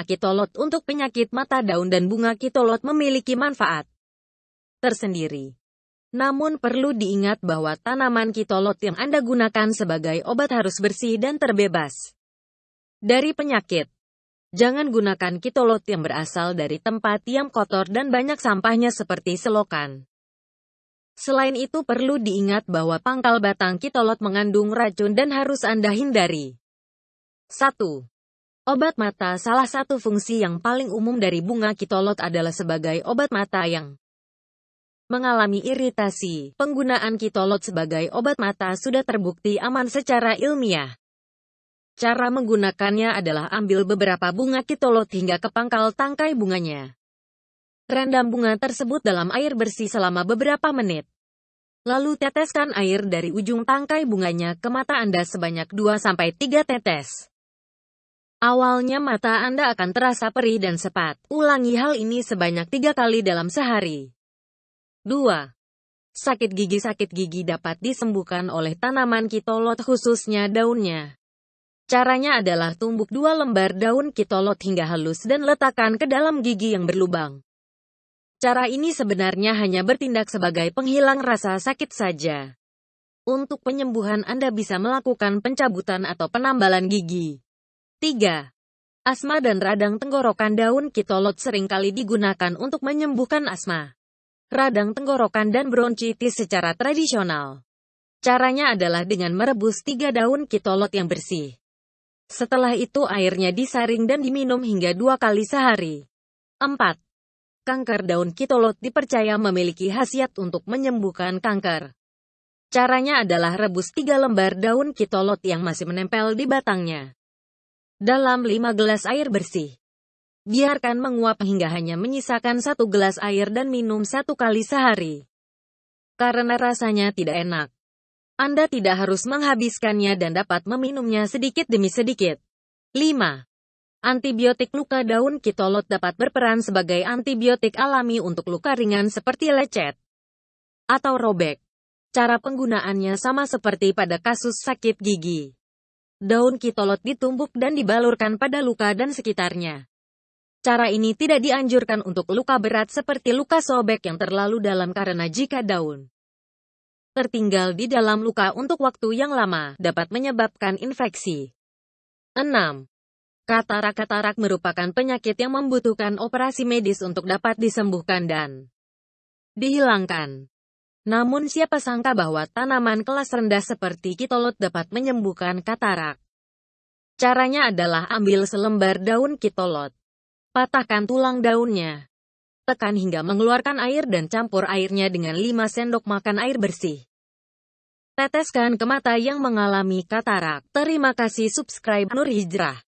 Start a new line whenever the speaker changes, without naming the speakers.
Kitolot untuk penyakit mata. Daun dan bunga kitolot memiliki manfaat tersendiri. Namun perlu diingat bahwa tanaman kitolot yang Anda gunakan sebagai obat harus bersih dan terbebas dari penyakit. Jangan gunakan kitolot yang berasal dari tempat yang kotor dan banyak sampahnya seperti selokan. Selain itu perlu diingat bahwa pangkal batang kitolot mengandung racun dan harus Anda hindari. 1. Obat mata. Salah satu fungsi yang paling umum dari bunga kitolot adalah sebagai obat mata yang mengalami iritasi. Penggunaan kitolot sebagai obat mata sudah terbukti aman secara ilmiah. Cara menggunakannya adalah ambil beberapa bunga kitolot hingga ke pangkal tangkai bunganya. Rendam bunga tersebut dalam air bersih selama beberapa menit. Lalu teteskan air dari ujung tangkai bunganya ke mata Anda sebanyak 2-3 tetes. Awalnya mata Anda akan terasa perih dan sepat. Ulangi hal ini sebanyak 3 kali dalam sehari. 2. Sakit gigi. Sakit gigi dapat disembuhkan oleh tanaman kitolot, khususnya daunnya. Caranya adalah tumbuk 2 lembar daun kitolot hingga halus dan letakkan ke dalam gigi yang berlubang. Cara ini sebenarnya hanya bertindak sebagai penghilang rasa sakit saja. Untuk penyembuhan Anda bisa melakukan pencabutan atau penambalan gigi. 3. Asma dan radang tenggorokan. Daun kitolot seringkali digunakan untuk menyembuhkan asma, radang tenggorokan dan bronkitis secara tradisional. Caranya adalah dengan merebus 3 daun kitolot yang bersih. Setelah itu airnya disaring dan diminum hingga 2 kali sehari. 4. Kanker. Daun kitolot dipercaya memiliki khasiat untuk menyembuhkan kanker. Caranya adalah rebus 3 lembar daun kitolot yang masih menempel di batangnya dalam 5 gelas air bersih. Biarkan menguap hingga hanya menyisakan 1 gelas air dan minum 1 kali sehari. Karena rasanya tidak enak, Anda tidak harus menghabiskannya dan dapat meminumnya sedikit demi sedikit. 5. Antibiotik luka. Daun kitolot dapat berperan sebagai antibiotik alami untuk luka ringan seperti lecet atau robek. Cara penggunaannya sama seperti pada kasus sakit gigi. Daun kitolot ditumbuk dan dibalurkan pada luka dan sekitarnya. Cara ini tidak dianjurkan untuk luka berat seperti luka sobek yang terlalu dalam karena jika daun tertinggal di dalam luka untuk waktu yang lama, dapat menyebabkan infeksi. 6. Katarak. Katarak merupakan penyakit yang membutuhkan operasi medis untuk dapat disembuhkan dan dihilangkan. Namun siapa sangka bahwa tanaman kelas rendah seperti kitolot dapat menyembuhkan katarak. Caranya adalah ambil selembar daun kitolot, patahkan tulang daunnya, tekan hingga mengeluarkan air dan campur airnya dengan 5 sendok makan air bersih. Teteskan ke mata yang mengalami katarak. Terima kasih. Subscribe Nur Hijrah.